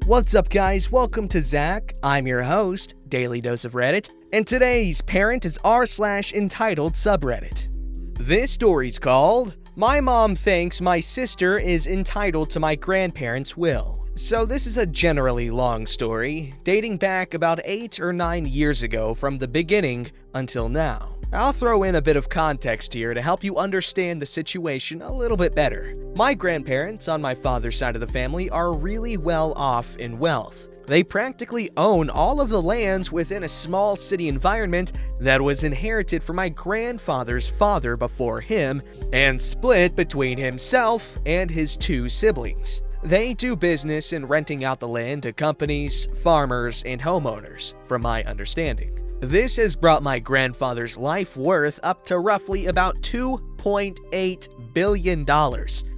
What's up, guys? Welcome to Zach. I'm your host, Daily Dose of Reddit, and today's parent is r/entitled subreddit. This story's called, "My Mom Thinks My Sister is Entitled to My Grandparents' Will." So this is a generally long story, dating back about 8 or 9 years ago from the beginning until now. I'll throw in a bit of context here to help you understand the situation a little bit better. My grandparents on my father's side of the family are really well off in wealth. They practically own all of the lands within a small city environment that was inherited from my grandfather's father before him and split between himself and his 2 siblings. They do business in renting out the land to companies, farmers, and homeowners, from my understanding. This has brought my grandfather's life worth up to roughly about $2.8 billion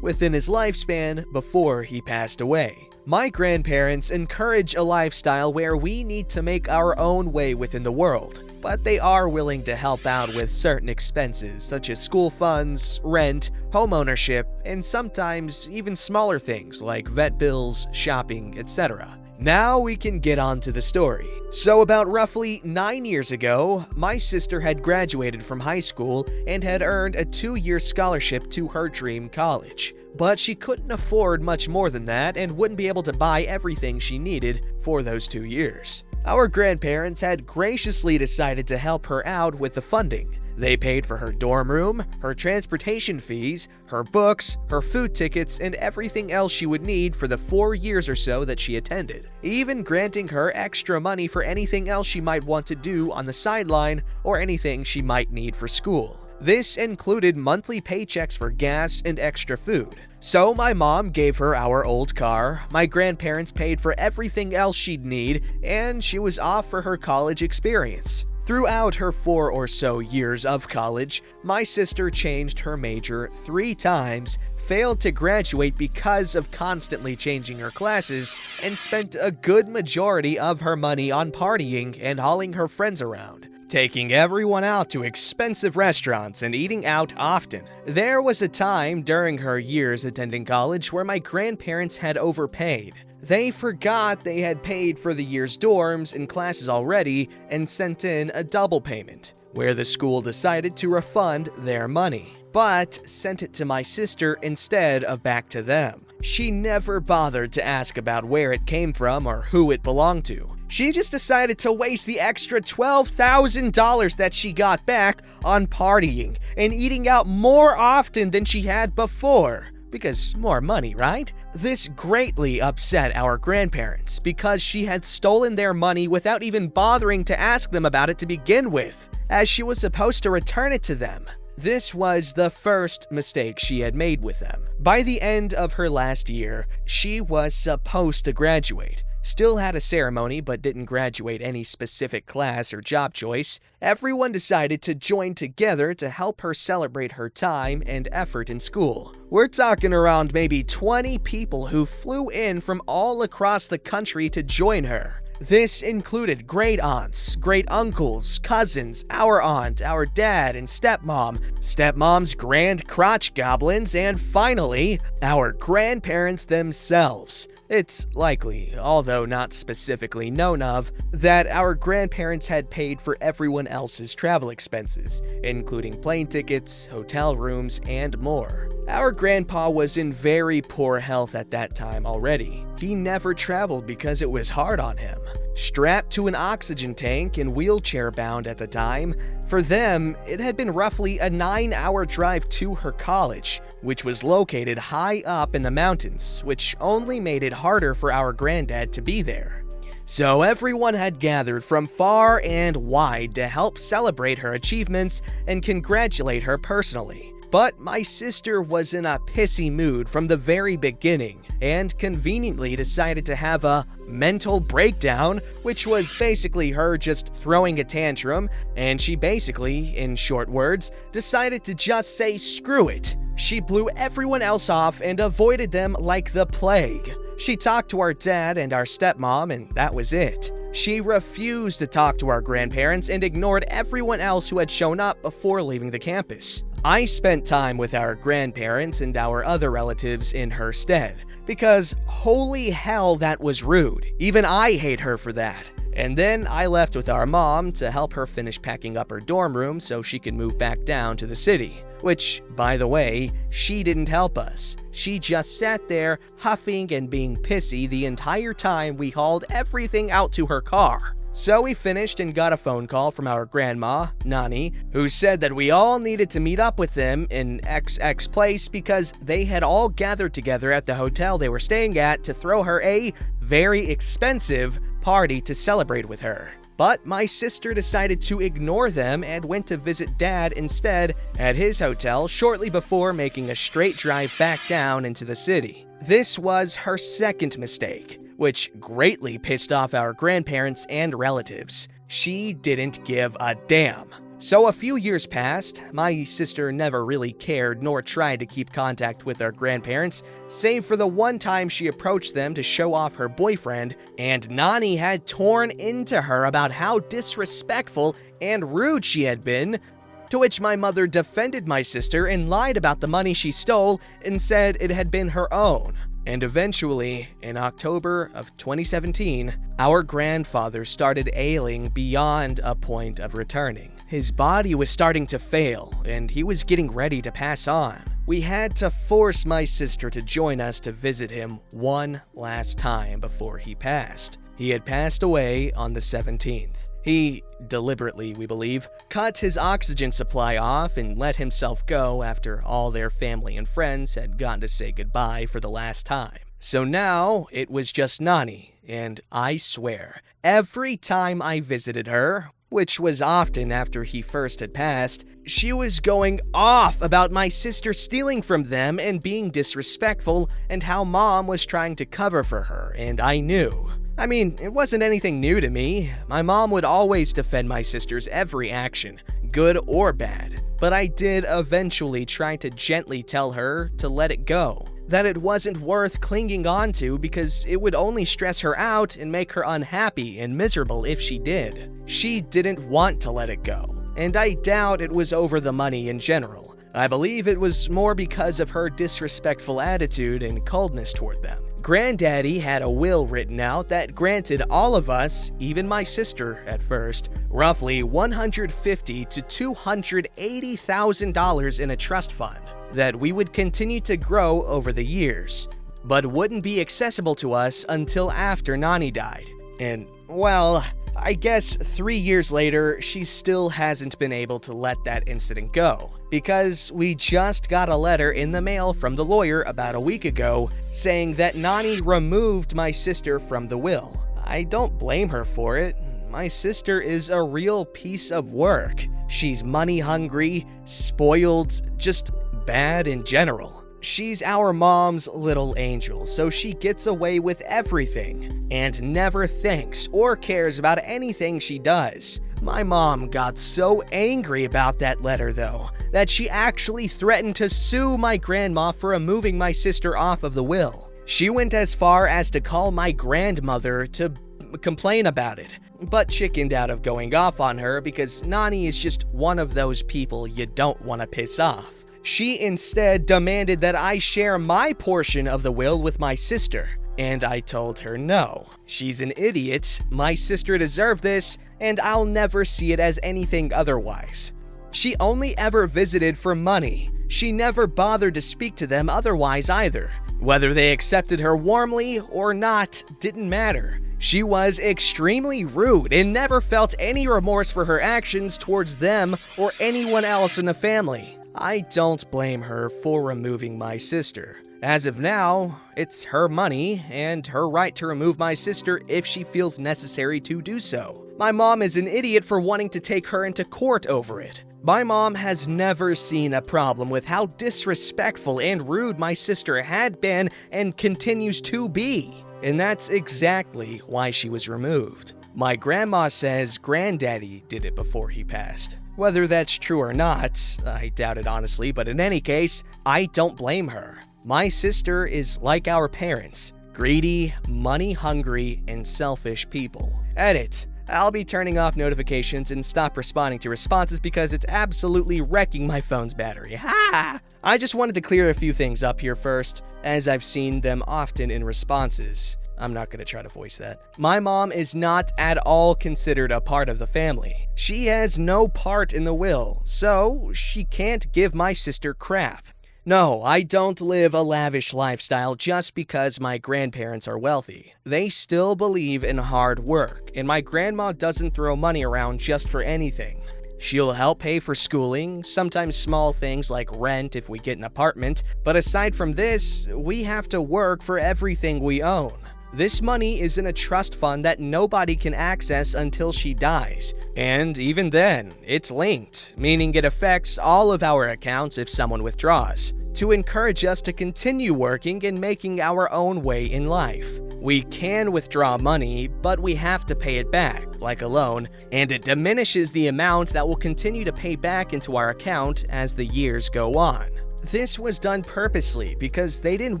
within his lifespan before he passed away. My grandparents encourage a lifestyle where we need to make our own way within the world, but they are willing to help out with certain expenses such as school funds, rent, homeownership, and sometimes even smaller things like vet bills, shopping, etc. Now we can get on to the story. So about roughly 9 years ago, my sister had graduated from high school and had earned a 2-year scholarship to her dream college. But she couldn't afford much more than that and wouldn't be able to buy everything she needed for those 2 years. Our grandparents had graciously decided to help her out with the funding. They paid for her dorm room, her transportation fees, her books, her food tickets, and everything else she would need for the 4 years or so that she attended, even granting her extra money for anything else she might want to do on the sideline or anything she might need for school. This included monthly paychecks for gas and extra food. So my mom gave her our old car, my grandparents paid for everything else she'd need, and she was off for her college experience. Throughout her 4 or so years of college, my sister changed her major 3 times, failed to graduate because of constantly changing her classes, and spent a good majority of her money on partying and hauling her friends around, taking everyone out to expensive restaurants and eating out often. There was a time during her years attending college where my grandparents had overpaid. They forgot they had paid for the year's dorms and classes already and sent in a double payment, where the school decided to refund their money, but sent it to my sister instead of back to them. She never bothered to ask about where it came from or who it belonged to. She just decided to waste the extra $12,000 that she got back on partying and eating out more often than she had before. Because more money, right? This greatly upset our grandparents because she had stolen their money without even bothering to ask them about it to begin with, as she was supposed to return it to them. This was the first mistake she had made with them. By the end of her last year, she was supposed to graduate. Still had a ceremony, but didn't graduate any specific class or job choice. Everyone decided to join together to help her celebrate her time and effort in school. We're talking around maybe 20 people who flew in from all across the country to join her. This included great aunts, great uncles, cousins, our aunt, our dad and stepmom, stepmom's grand crotch goblins, and finally, our grandparents themselves. It's likely, although not specifically known of, that our grandparents had paid for everyone else's travel expenses, including plane tickets, hotel rooms, and more. Our grandpa was in very poor health at that time already. He never traveled because it was hard on him. Strapped to an oxygen tank and wheelchair-bound at the time, for them, it had been roughly a 9-hour drive to her college, which was located high up in the mountains, which only made it harder for our granddad to be there. So everyone had gathered from far and wide to help celebrate her achievements and congratulate her personally. But my sister was in a pissy mood from the very beginning and conveniently decided to have a mental breakdown, which was basically her just throwing a tantrum, and she basically, in short words, decided to just say screw it. She blew everyone else off and avoided them like the plague. She talked to our dad and our stepmom, and that was it. She refused to talk to our grandparents and ignored everyone else who had shown up before leaving the campus. I spent time with our grandparents and our other relatives in her stead. because holy hell, that was rude. Even I hate her for that. And then I left with our mom to help her finish packing up her dorm room so she could move back down to the city. Which, by the way, she didn't help us. She just sat there, huffing and being pissy the entire time we hauled everything out to her car. So we finished and got a phone call from our grandma, Nani, who said that we all needed to meet up with them in XX place because they had all gathered together at the hotel they were staying at to throw her a very expensive party to celebrate with her. But my sister decided to ignore them and went to visit Dad instead at his hotel shortly before making a straight drive back down into the city. This was her second mistake, which greatly pissed off our grandparents and relatives. She didn't give a damn. So a few years passed. My sister never really cared nor tried to keep contact with our grandparents, save for the one time she approached them to show off her boyfriend, and Nani had torn into her about how disrespectful and rude she had been, to which my mother defended my sister and lied about the money she stole and said it had been her own. And eventually, in October of 2017, our grandfather started ailing beyond a point of returning. His body was starting to fail, and he was getting ready to pass on. We had to force my sister to join us to visit him one last time before he passed. He had passed away on the 17th. He, deliberately we believe, cut his oxygen supply off and let himself go after all their family and friends had gotten to say goodbye for the last time. So now it was just Nani, and I swear, every time I visited her, which was often after he first had passed, she was going off about my sister stealing from them and being disrespectful and how Mom was trying to cover for her, and I knew. I mean, it wasn't anything new to me. My mom would always defend my sister's every action, good or bad. But I did eventually try to gently tell her to let it go. That it wasn't worth clinging on to because it would only stress her out and make her unhappy and miserable if she did. She didn't want to let it go, and I doubt it was over the money in general. I believe it was more because of her disrespectful attitude and coldness toward them. Granddaddy had a will written out that granted all of us, even my sister at first, roughly $150,000 to $280,000 in a trust fund that we would continue to grow over the years, but wouldn't be accessible to us until after Nani died. And, well, I guess 3 years later, she still hasn't been able to let that incident go, because we just got a letter in the mail from the lawyer about a week ago saying that Nani removed my sister from the will. I don't blame her for it. My sister is a real piece of work. She's money hungry, spoiled, just bad in general. She's our mom's little angel, so she gets away with everything and never thinks or cares about anything she does. My mom got so angry about that letter, though, that she actually threatened to sue my grandma for removing my sister off of the will. She went as far as to call my grandmother to complain about it, but chickened out of going off on her because Nani is just one of those people you don't want to piss off. She instead demanded that I share my portion of the will with my sister, and I told her no. She's an idiot, my sister deserved this, and I'll never see it as anything otherwise. She only ever visited for money. She never bothered to speak to them otherwise either. Whether they accepted her warmly or not didn't matter. She was extremely rude and never felt any remorse for her actions towards them or anyone else in the family. I don't blame her for removing my sister. As of now, it's her money and her right to remove my sister if she feels necessary to do so. My mom is an idiot for wanting to take her into court over it. My mom has never seen a problem with how disrespectful and rude my sister had been and continues to be. And that's exactly why she was removed. My grandma says Granddaddy did it before he passed. Whether that's true or not, I doubt it honestly, but in any case, I don't blame her. My sister is like our parents, greedy, money-hungry, and selfish people. Edit. I'll be turning off notifications and stop responding to responses because it's absolutely wrecking my phone's battery. Ha! I just wanted to clear a few things up here first, as I've seen them often in responses. I'm not going to try to voice that. My mom is not at all considered a part of the family. She has no part in the will, so she can't give my sister crap. No, I don't live a lavish lifestyle just because my grandparents are wealthy. They still believe in hard work, and my grandma doesn't throw money around just for anything. She'll help pay for schooling, sometimes small things like rent if we get an apartment, but aside from this, we have to work for everything we own. This money is in a trust fund that nobody can access until she dies, and even then, it's linked, meaning it affects all of our accounts if someone withdraws, to encourage us to continue working and making our own way in life. We can withdraw money, but we have to pay it back, like a loan, and it diminishes the amount that we'll continue to pay back into our account as the years go on. This was done purposely because they didn't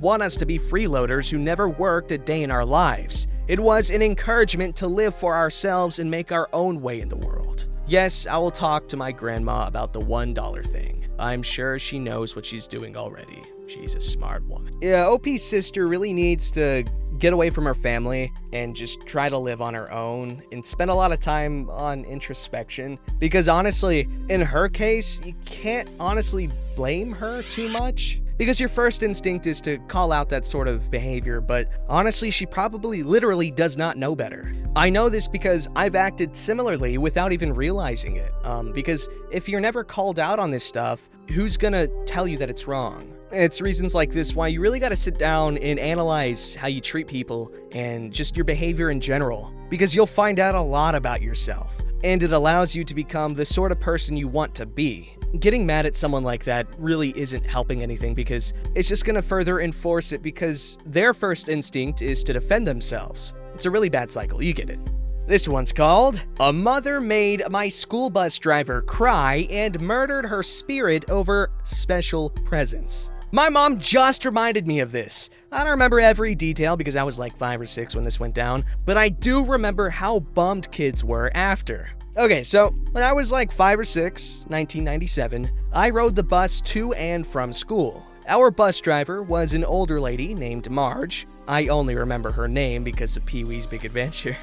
want us to be freeloaders who never worked a day in our lives. It was an encouragement to live for ourselves and make our own way in the world. Yes, I will talk to my grandma about the $1 thing. I'm sure she knows what she's doing already. She's a smart woman. Yeah, OP's sister really needs to get away from her family and just try to live on her own and spend a lot of time on introspection, because honestly, in her case, you can't honestly blame her too much, because your first instinct is to call out that sort of behavior, but honestly, she probably literally does not know better. I know this because I've acted similarly without even realizing it, because if you're never called out on this stuff, who's gonna tell you that it's wrong? It's reasons like this why you really gotta sit down and analyze how you treat people and just your behavior in general, because you'll find out a lot about yourself, and it allows you to become the sort of person you want to be. Getting mad at someone like that really isn't helping anything, because it's just gonna further enforce it, because their first instinct is to defend themselves. It's a really bad cycle, you get it. This one's called, "A mother made my school bus driver cry and murdered her spirit over special presents." My mom just reminded me of this. I don't remember every detail because I was like 5 or 6 when this went down, but I do remember how bummed kids were after. Okay, so when I was like 5 or 6, 1997, I rode the bus to and from school. Our bus driver was an older lady named Marge. I only remember her name because of Pee-wee's Big Adventure.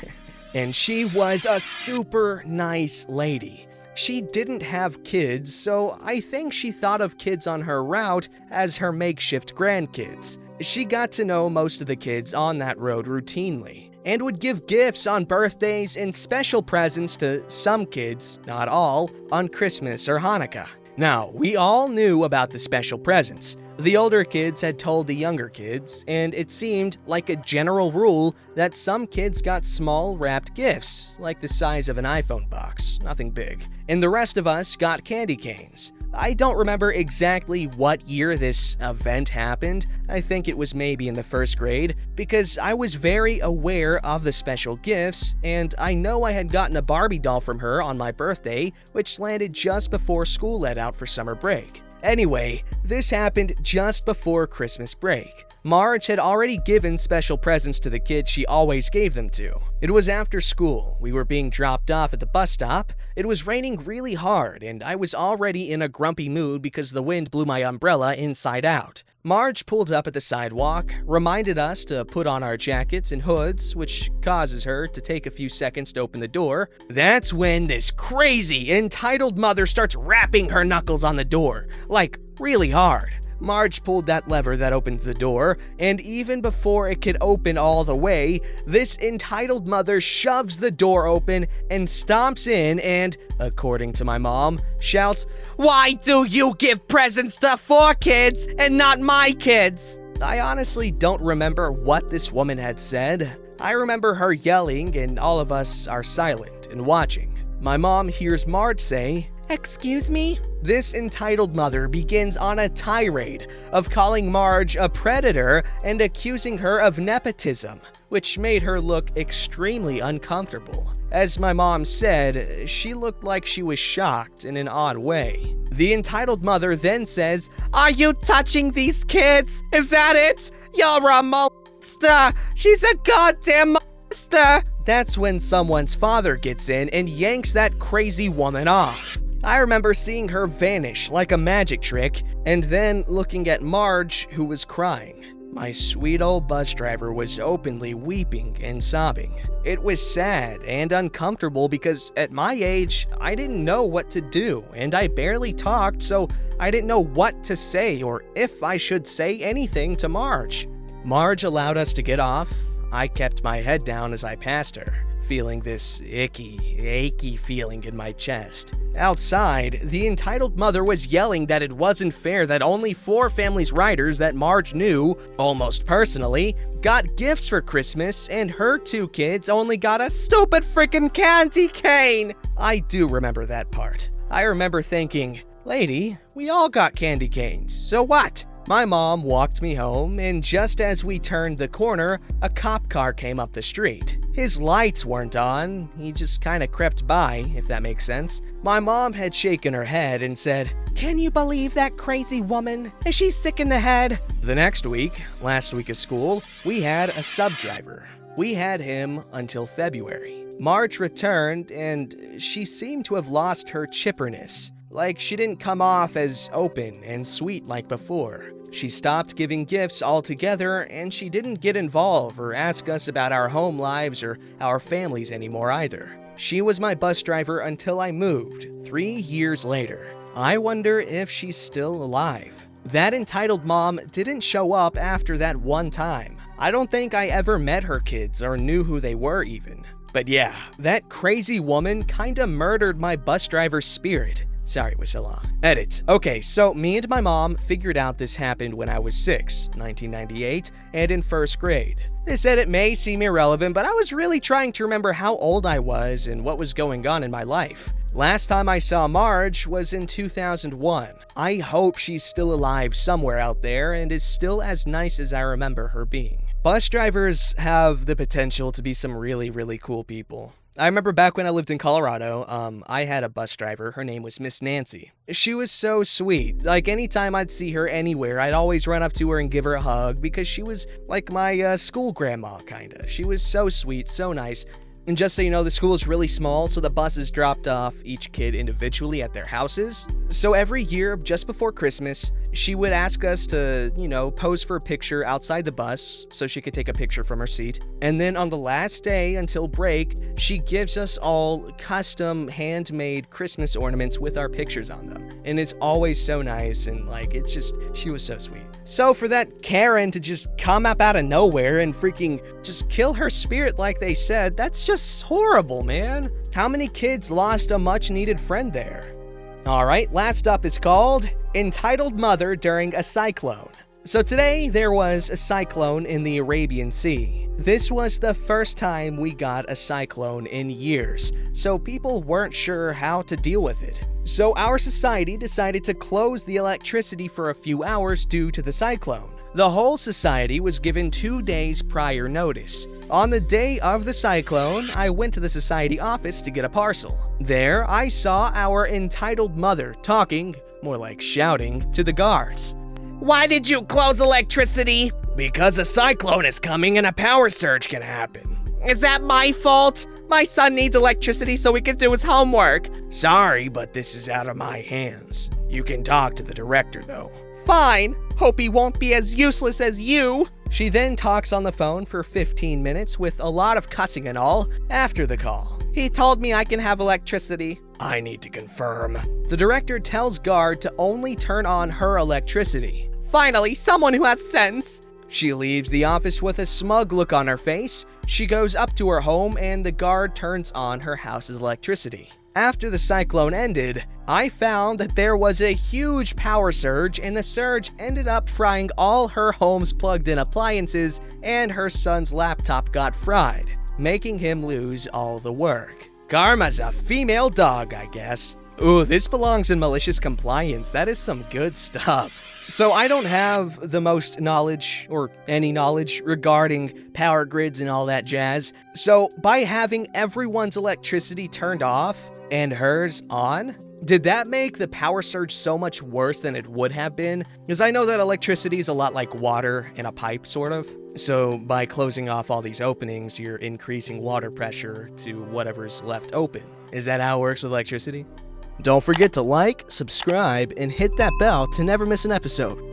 And she was a super nice lady. She didn't have kids, so I think she thought of kids on her route as her makeshift grandkids. She got to know most of the kids on that road routinely, and would give gifts on birthdays and special presents to some kids, not all, on Christmas or Hanukkah. Now, we all knew about the special presents. The older kids had told the younger kids, and it seemed like a general rule that some kids got small wrapped gifts, like the size of an iPhone box, nothing big, and the rest of us got candy canes. I don't remember exactly what year this event happened. I think it was maybe in the 1st grade, because I was very aware of the special gifts, and I know I had gotten a Barbie doll from her on my birthday, which landed just before school let out for summer break. Anyway, this happened just before Christmas break. Marge had already given special presents to the kids she always gave them to. It was after school. We were being dropped off at the bus stop. It was raining really hard, and I was already in a grumpy mood because the wind blew my umbrella inside out. Marge pulled up at the sidewalk, reminded us to put on our jackets and hoods, which causes her to take a few seconds to open the door. That's when this crazy, entitled mother starts rapping her knuckles on the door, like really hard. Marge pulled that lever that opens the door, and even before it could open all the way, this entitled mother shoves the door open and stomps in and, according to my mom, shouts, "Why do you give presents to 4 kids and not my kids?" I honestly don't remember what this woman had said. I remember her yelling, and all of us are silent and watching. My mom hears Marge say, "Excuse me?" This entitled mother begins on a tirade of calling Marge a predator and accusing her of nepotism, which made her look extremely uncomfortable. As my mom said, she looked like she was shocked in an odd way. The entitled mother then says, "Are you touching these kids? Is that it? You're a monster! She's a goddamn monster!" that's when someone's father gets in and yanks that crazy woman off. I remember seeing her vanish like a magic trick, and then looking at Marge, who was crying. My sweet old bus driver was openly weeping and sobbing. It was sad and uncomfortable because at my age, I didn't know what to do, and I barely talked, so I didn't know what to say or if I should say anything to Marge. Marge allowed us to get off. I kept my head down as I passed her, feeling this achy feeling in my chest. Outside, the entitled mother was yelling that it wasn't fair that only 4 families' riders that Marge knew, almost personally, got gifts for Christmas, and her 2 kids only got a stupid freaking candy cane. I do remember that part. I remember thinking, lady, we all got candy canes, so what? My mom walked me home, and just as we turned the corner, a cop car came up the street. His lights weren't on, he just kinda crept by, if that makes sense. My mom had shaken her head and said, "Can you believe that crazy woman? Is she sick in the head?" The next week, last week of school, we had a sub-driver. We had him until February. March returned, and she seemed to have lost her chipperness. Like she didn't come off as open and sweet like before. She stopped giving gifts altogether, and she didn't get involved or ask us about our home lives or our families anymore either. She was my bus driver until I moved, 3 years later. I wonder if she's still alive. That entitled mom didn't show up after that one time. I don't think I ever met her kids or knew who they were even. But yeah, that crazy woman kinda murdered my bus driver's spirit. Sorry it was so long. Edit. Okay, so me and my mom figured out this happened when I was 6, 1998, and in 1st grade. This edit may seem irrelevant, but I was really trying to remember how old I was and what was going on in my life. Last time I saw Marge was in 2001. I hope she's still alive somewhere out there and is still as nice as I remember her being. Bus drivers have the potential to be some really cool people. I remember back when I lived in Colorado, I had a bus driver. Her name was Miss Nancy. She was so sweet. Like, anytime I'd see her anywhere, I'd always run up to her and give her a hug because she was like my school grandma, kinda. She was so sweet, so nice. And just so you know, the school is really small, so the buses dropped off each kid individually at their houses. So every year, just before Christmas, she would ask us to, pose for a picture outside the bus so she could take a picture from her seat. And then on the last day until break, she gives us all custom handmade Christmas ornaments with our pictures on them. And it's always so nice, and she was so sweet. So for that Karen to just come up out of nowhere and freaking just kill her spirit like they said, that's just horrible, man. How many kids lost a much needed friend there? Alright, last up is called Entitled Mother During a Cyclone. So today there was a cyclone in the Arabian Sea. This was the first time we got a cyclone in years, so people weren't sure how to deal with it. So our society decided to close the electricity for a few hours due to the cyclone. The whole society was given 2 days prior notice. On the day of the cyclone, I went to the society office to get a parcel. There, I saw our entitled mother talking, more like shouting, to the guards. "Why did you close electricity?" "Because a cyclone is coming and a power surge can happen." "Is that my fault? My son needs electricity so he can do his homework." "Sorry, but this is out of my hands. You can talk to the director, though." "Fine. Hope he won't be as useless as you." She then talks on the phone for 15 minutes with a lot of cussing and all after the call. "He told me I can have electricity." "I need to confirm." The director tells guard to only turn on her electricity. Finally, someone who has sense. She leaves the office with a smug look on her face. She goes up to her home and the guard turns on her house's electricity. After the cyclone ended, I found that there was a huge power surge, and the surge ended up frying all her home's plugged-in appliances, and her son's laptop got fried, making him lose all the work. Karma's a female dog, I guess. Ooh, this belongs in malicious compliance. That is some good stuff. So I don't have the most knowledge, or any knowledge, regarding power grids and all that jazz. So by having everyone's electricity turned off and hers on, Did that make the power surge so much worse than it would have been? Because I know that electricity is a lot like water in a pipe, sort of. So by closing off all these openings, you're increasing water pressure to whatever's left open. Is that how it works with electricity? Don't forget to like, subscribe, and hit that bell to never miss an episode.